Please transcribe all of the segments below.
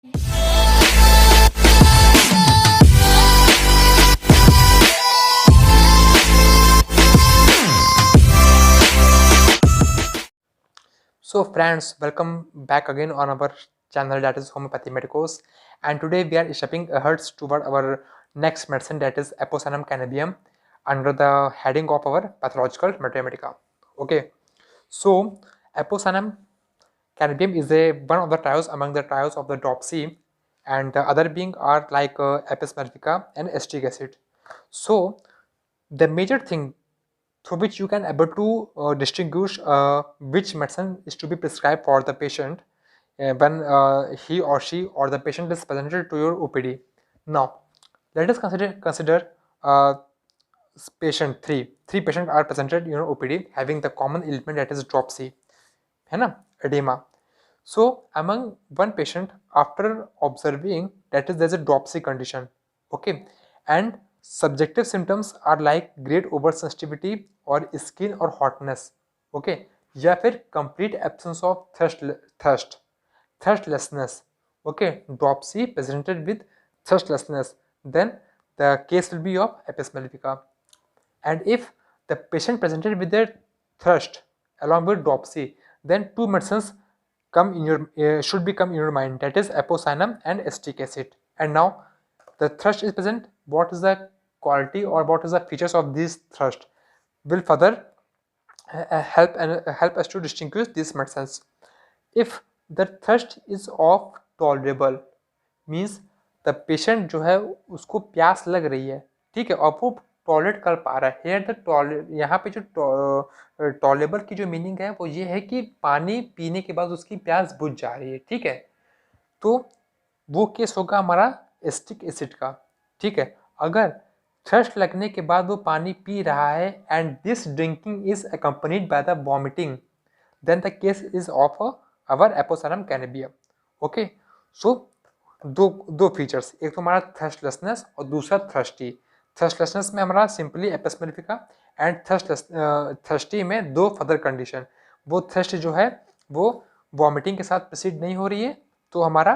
So friends, welcome back again on our channel, that is Homeopathy Medicos, and today we are stepping ahead toward our next medicine, that is Apocynum cannabium, under the heading of our pathological mathematica. Okay, so Apocynum cannabium is one of the trios among the trios of the Dropsy, and the other being are like Apis mellifica and acetic acid. So the major thing through which you can able to distinguish which medicine is to be prescribed for the patient when he or she or the patient is presented to your OPD. Now, let us consider uh, patient three. Three patients are presented in your OPD having the common ailment, that is dropsy, है ना, edema. So among one patient, after observing that is there's a dropsy condition, okay, and subjective symptoms are like great oversensitivity or skin or hotness, okay, या फिर complete absence of thirstlessness, okay, dropsy presented with thirstlessness, then the case will be of Apis mellifica. And if the patient presented with their thirst along with dropsy, then two medicines come in your should become in your mind, that is Apocynum and acetic acid. And now the thirst is present. What is the quality or what is the features of this thirst will further help us to distinguish these medicines. If the thirst is of tolerable, means the patient जो है उसको प्यास लग रही है, ठीक है, और वो टॉयलेट कर पा रहा है। हेयर द टॉयलेट, यहाँ पे जो टॉलेबल की जो मीनिंग है वो ये है कि पानी पीने के बाद उसकी प्यास बुझ जा रही है, ठीक है, तो वो केस होगा हमारा एसिटिक एसिड का, ठीक है। अगर थ्रस्ट लगने के बाद वो पानी पी रहा है and this drinking is accompanied by the vomiting, then the case is of our apocynum cannabinum, okay. So दो फीचर्स, एक तो हमारा थर्स्टलेसनेस और दूसरा थर्स्टी। थर्स्टलेसनेस में हमारा simply Apis mellifica and thirsty में दो फर्दर कंडीशन। वो थर्स्ट जो है वो वॉमिटिंग के साथ प्रोसीड नहीं हो रही है तो हमारा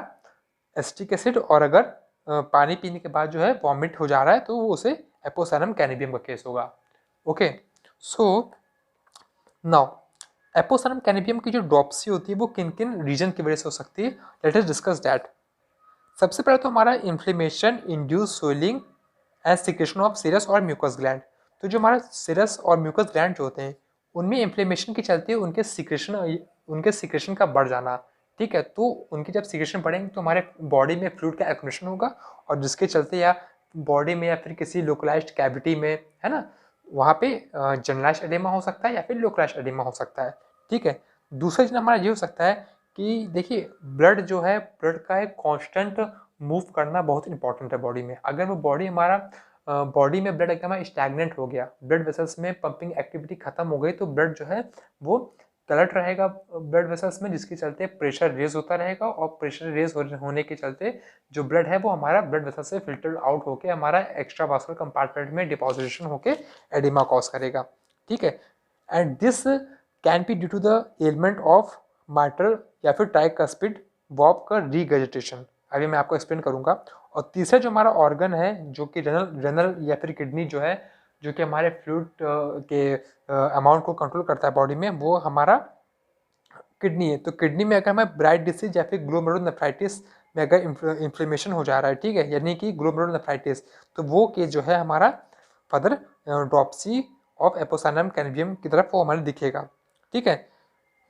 एसिटिक एसिड, और अगर पानी पीने के बाद जो है वॉमिट हो जा रहा है तो वो उसे एपोसाइनम कैनेबियम का केस होगा, ओके। सो नाउ एपोसाइनम कैनेबियम की जो ड्रॉप्सी होती है वो किन किन रीजन की वजह से हो सकती है, लेट अस डिस्कस दैट। सबसे पहले तो हमारा inflammation induce swelling and secretion of serous और म्यूकस ग्लैंड। तो जो हमारा सीरस और म्यूकस ग्लैंड जो होते हैं उनमें इन्फ्लेमेशन की चलती है उनके सिक्रेशन का बढ़ जाना, ठीक है। तो उनकी जब सिक्रेशन बढ़ेंगे तो हमारे बॉडी में फ्लूइड का एक्युमुलेशन होगा और जिसके चलते या बॉडी में या फिर किसी लोकलाइज्ड कैविटी में, है ना, वहाँ पे जनरलाइज्ड एडेमा हो सकता है या फिर लोकलाइज्ड एडेमा हो सकता है, ठीक है। दूसरा चीज़ हमारा ये हो सकता है कि देखिए ब्लड जो है, ब्लड का एक कांस्टेंट मूव करना बहुत इंपॉर्टेंट है बॉडी में। अगर वो बॉडी हमारा बॉडी में ब्लड एकदम स्टैग्नेंट हो गया, ब्लड वेसल्स में पंपिंग एक्टिविटी खत्म हो गई तो ब्लड जो है वो कलट रहेगा ब्लड वेसल्स में, जिसके चलते प्रेशर रेज होता रहेगा और प्रेशर रेज होने के चलते जो ब्लड है वो हमारा ब्लड वेसल से फिल्टर आउट होकर हमारा एक्स्ट्रा वास्कुलर कंपार्टमेंट में डिपॉजिशन होकर एडिमा कॉज करेगा, ठीक है। And this can be due to the element of mitral या फिर ट्राइकस्पिड वॉल्व का रीगेजिटेशन, अभी मैं आपको एक्सप्लेन करूंगा। और तीसरा जो हमारा ऑर्गन है जो कि रेनल या फिर किडनी जो है, जो कि हमारे फ्लूइड के अमाउंट को कंट्रोल करता है बॉडी में, वो हमारा किडनी है। तो किडनी में अगर हमें ब्राइट डिसीज या फिर ग्लोमेरुलोनेफ्राइटिस में अगर इन्फ्लेमेशन हो जा रहा है, ठीक है, यानी कि ग्लोमेरुलोनेफ्राइटिस, तो वो केस जो है हमारा फर्दर ड्रॉप्सी ऑफ एपोसाइनम कैनेबियम की तरफ वो हमारे दिखेगा, ठीक है।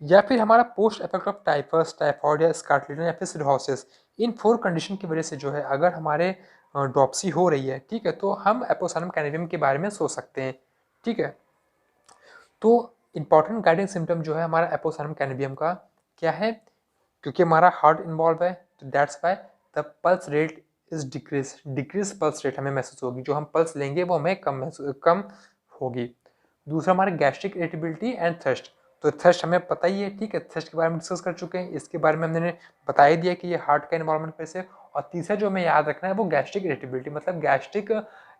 या फिर हमारा post effect of typhus, typhoid या स्कार्लेट या फिर सिरोसिस, इन 4 कंडीशन की वजह से जो है अगर हमारे ड्रॉप्सी हो रही है, ठीक है, तो हम एपोसाइनम कैनेबियम के बारे में सोच सकते हैं, ठीक है। तो इंपॉर्टेंट गाइडिंग सिम्टम जो है हमारा एपोसाइनम कैनेबियम का क्या है, क्योंकि हमारा हार्ट इन्वॉल्व है तो that's why the pulse rate is decrease pulse rate हमें महसूस होगी, जो हम पल्स लेंगे वो हमें कम होगी। दूसरा हमारा गैस्ट्रिक इरिटेबिलिटी एंड थ्रस्ट, तो थ्रस्ट हमें पता ही है, ठीक है, थ्रस्ट के बारे में डिस्कस कर चुके हैं, इसके बारे में हमने बता ही दिया कि ये हार्ट का इन्वॉल्वमेंट कैसे। और तीसरा जो हमें याद रखना है वो गैस्ट्रिक इरिटेबिलिटी, मतलब गैस्ट्रिक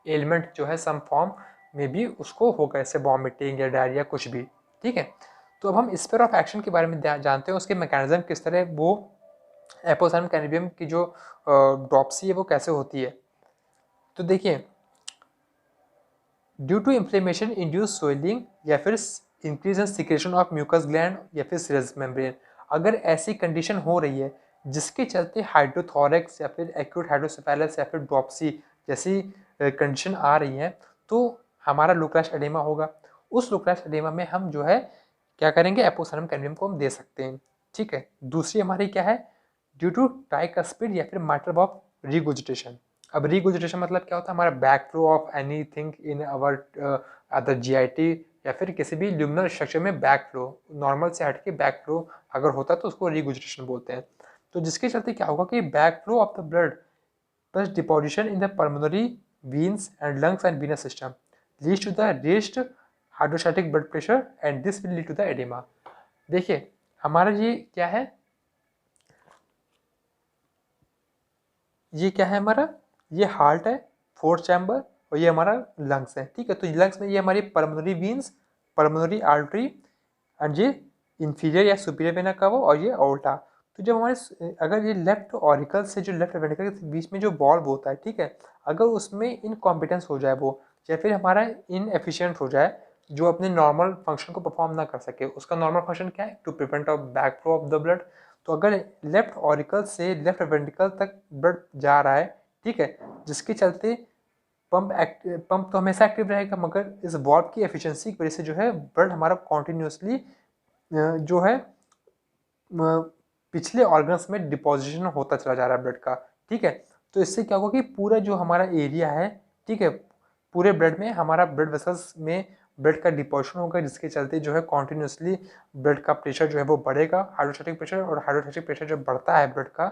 एलिमेंट जो है सम फॉर्म में भी उसको होगा, जैसे वॉमिटिंग या डायरिया कुछ भी, ठीक है। तो अब हम स्फीयर ऑफ एक्शन के बारे में जानते हैं, उसके मैकेनिज्म किस तरह वो एपोसाइनम कैनाबियम की जो ड्रॉप्सी है वो कैसे होती है। तो देखिए, due to inflammation induce swelling या फिर increase in secretion of mucus gland या फिर सीरस मेम्ब्रेन, अगर ऐसी कंडीशन हो रही है जिसके चलते हाइड्रोथोरेक्स या फिर एक्यूट हाइड्रोसेफेलस या फिर ड्रॉप्सी जैसी कंडीशन आ रही है, तो हमारा लोकलाइज्ड एडेमा होगा। उस लोकलाइज्ड एडेमा में हम जो है क्या करेंगे, एपोसाइनम कैनाबियम को हम दे सकते हैं। ठीक है, दूसरी हमारी क्या है, ड्यू टू ट्राइकस्पिड या फिर माइट्रल ऑफ रिगुजिटेशन। अब रिगुजिटेशन मतलब क्या होता है, हमारा back flow of anything in our other GIT या फिर किसी भी ल्यूमिनल स्ट्रक्चर में बैक फ्लो, नॉर्मल से हट के बैक फ्लो अगर होता है तो उसको रिगुजिटेशन बोलते हैं। तो जिसके चलते क्या होगा कि back flow of the blood plus deposition in the pulmonary veins and lungs and venous system leads to the raised hydrostatic blood pressure and this will lead to the edema। देखिए हमारा ये क्या है हमारा, ये हार्ट है, fourth chamber, और ये हमारा लंग्स है। ठीक है, तो लंग्स में ये हमारी pulmonary veins, pulmonary artery and ये इंफीरियर या सुपीरियर वेना कवा और ये ऑल्टा। तो जब हमारे अगर ये लेफ्ट ऑरिकल से जो लेफ्ट वेंट्रिकल के बीच में जो बॉल्व होता है, ठीक है, अगर उसमें इनकॉम्पिटेंस हो जाए वो, या फिर हमारा इनएफिशिएंट हो जाए, जो अपने नॉर्मल फंक्शन को परफॉर्म ना कर सके, उसका नॉर्मल फंक्शन क्या है, to prevent of back flow of the blood. तो अगर लेफ्ट ऑरिकल से लेफ्ट वेंट्रिकल तक ब्लड जा रहा है, ठीक है, जिसके चलते पंप तो हमेशा एक्टिव रहेगा, मगर इस वॉल्व की एफिशिएंसी की वजह से जो है ब्लड हमारा कॉन्टिन्यूसली जो है पिछले ऑर्गन्स में डिपोजिशन होता चला जा रहा है ब्लड का। ठीक है, तो इससे क्या होगा कि पूरा जो हमारा एरिया है, ठीक है, पूरे ब्लड में हमारा ब्लड वेसल्स में ब्लड का डिपोजिशन होगा, जिसके चलते जो है कॉन्टिन्यूसली ब्लड का प्रेशर जो है वो बढ़ेगा, हाइड्रोस्टैटिक प्रेशर, और हाइड्रोस्टैटिक प्रेशर जब बढ़ता है ब्लड का,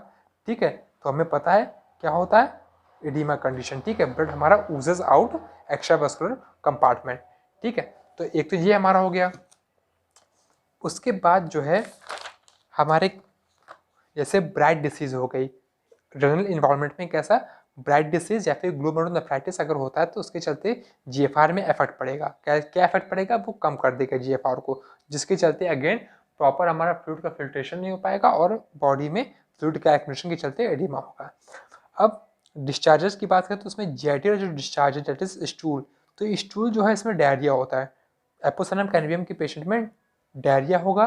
ठीक है, तो हमें पता है क्या होता है, एडिमा कंडीशन। ठीक है, ब्लड हमारा ऊजेस आउट एक्स्ट्रावास्कुलर कंपार्टमेंट। ठीक है, तो एक तो ये हमारा हो गया। उसके बाद जो है हमारे जैसे ब्राइट डिसीज हो गई, जनरल इन्वायरमेंट में कैसा ब्राइट डिसीज या फिर ग्लोमेरुलोनेफ्राइटिस अगर होता है तो उसके चलते जीएफआर में इफेक्ट पड़ेगा। क्या क्या इफेक्ट पड़ेगा, वो कम कर देगा जीएफआर को, जिसके चलते अगेन प्रॉपर हमारा फ्लूइड का फिल्ट्रेशन नहीं हो पाएगा और बॉडी में फ्लूइड का एक्यूमुलेशन के चलते एडिमा होगा। अब डिस्चार्जेस की बात करें तो उसमें जीआईटी और जो डिस्चार्ज दैट इज स्टूल, तो स्टूल जो है इसमें डायरिया होता है। एपोसाइनम कैनाबियम के पेशेंट में डायरिया होगा,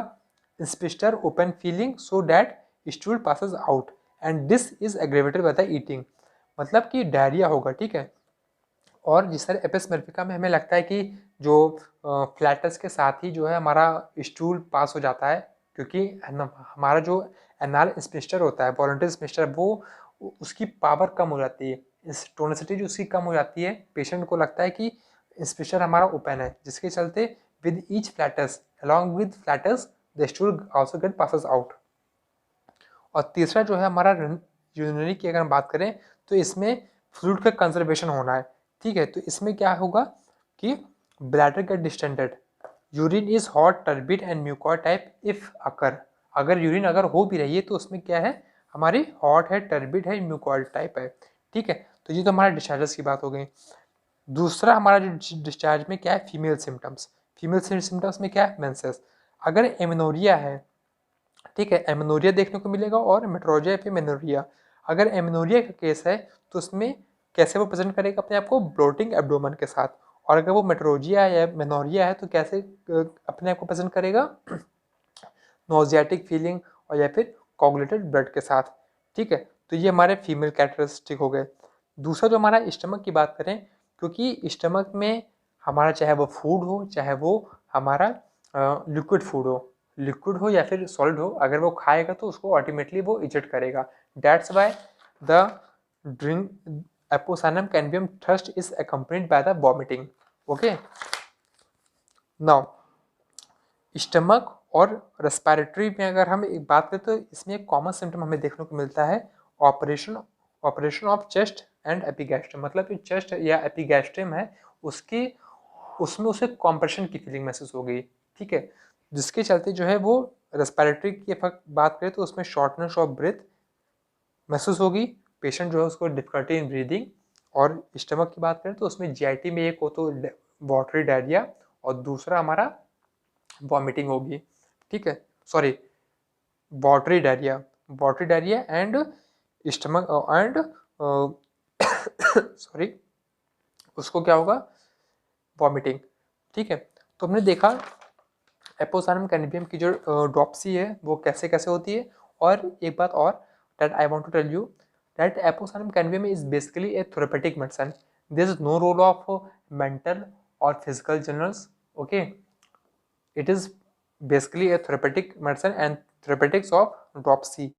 sphincter open feeling so that stool passes out and this is aggravated by the eating, मतलब कि डायरिया होगा। ठीक है, और जिस तरह एपिस मेलिफिका में हमें लगता है कि जो फ्लैटस के साथ ही जो है हमारा स्टूल पास हो जाता है, क्योंकि हमारा जो एनाल स्पिस्टर होता है, वॉलंटरी स्पिस्टर, वो उसकी पावर कम हो जाती है, टोनिसिटी जो उसकी कम हो जाती है, पेशेंट को लगता है कि स्पिस्टर हमारा ओपन है, जिसके चलते with each flats along with flats the stool also get passes out. और तीसरा जो है हमारा यूरिनरी की अगर हम बात करें तो इसमें फ्लूइड का कंजर्वेशन होना है। ठीक है, तो इसमें क्या होगा कि bladder get distended, urine is hot turbid and mucoid type if occur, अगर यूरिन अगर हो भी रही है तो उसमें क्या है, हमारी हॉट है, टर्बिड है, म्यूकॉइड टाइप है। ठीक है, तो ये तो हमारा डिस्चार्जेस की बात हो गई। दूसरा हमारा जो डिस्चार्ज में क्या है, फीमेल सिम्टम्स, फीमेल सिम्टम्स में क्या है, मेंसेस। अगर एमिनोरिया है, ठीक है, एमिनोरिया देखने को मिलेगा और मेट्रोजिया या फिर मेनोरिया। अगर एमिनोरिया का केस है तो उसमें कैसे वो प्रेजेंट करेगा अपने आप को, ब्लोटिंग एब्डोमेन के साथ, और अगर वो मेट्रोजिया या मेनोरिया है तो कैसे अपने आप को प्रेजेंट करेगा, नोजियाटिक फीलिंग और या फिर कोगुलेटेड ब्लड के साथ। ठीक है, तो ये हमारे फीमेल कैरेक्टरिस्टिक हो गए। दूसरा जो हमारा स्टमक की बात करें, क्योंकि स्टमक में हमारा चाहे वो फूड हो, चाहे वो हमारा लिक्विड हो या फिर सॉलिड हो, अगर वो खाएगा तो उसको अल्टीमेटली वो इजेक्ट करेगा। That's why the drink apocynum cannabinum thrust is accompanied by the vomiting. Okay, now stomach और रेस्पिरेटरी में अगर हम एक बात करें तो इसमें एक कॉमन सिम्टम हमें देखने को मिलता है, ऑपरेशन ऑफ चेस्ट एंड एपिगैस्ट्रम, मतलब जो चेस्ट या एपिगैस्ट्रम है उसमें उसे कॉम्प्रेशन की फीलिंग महसूस हो गई। ठीक है, जिसके चलते जो है वो रेस्पिरेटरी की बात करें तो उसमें शॉर्टनेस ऑफ ब्रेथ महसूस होगी, पेशेंट जो है उसको डिफिकल्टी इन ब्रीदिंग। और स्टमक की बात करें तो उसमें जीआईटी में एक हो तो वाटरी डायरिया और दूसरा हमारा वॉमिटिंग होगी। ठीक है, sorry, watery diarrhoea, watery diarrhea and stomach and sorry उसको क्या होगा, वॉमिटिंग। ठीक है, तो हमने देखा एपोसाइनम कैनबियम की जो ड्रॉप्सी है वो कैसे कैसे होती है। और एक बात और that I want to tell you that apocynum cannabinum is basically a therapeutic medicine, there is no role of mental और physical generals, okay, it is basically a therapeutic medicine and therapeutics of dropsy.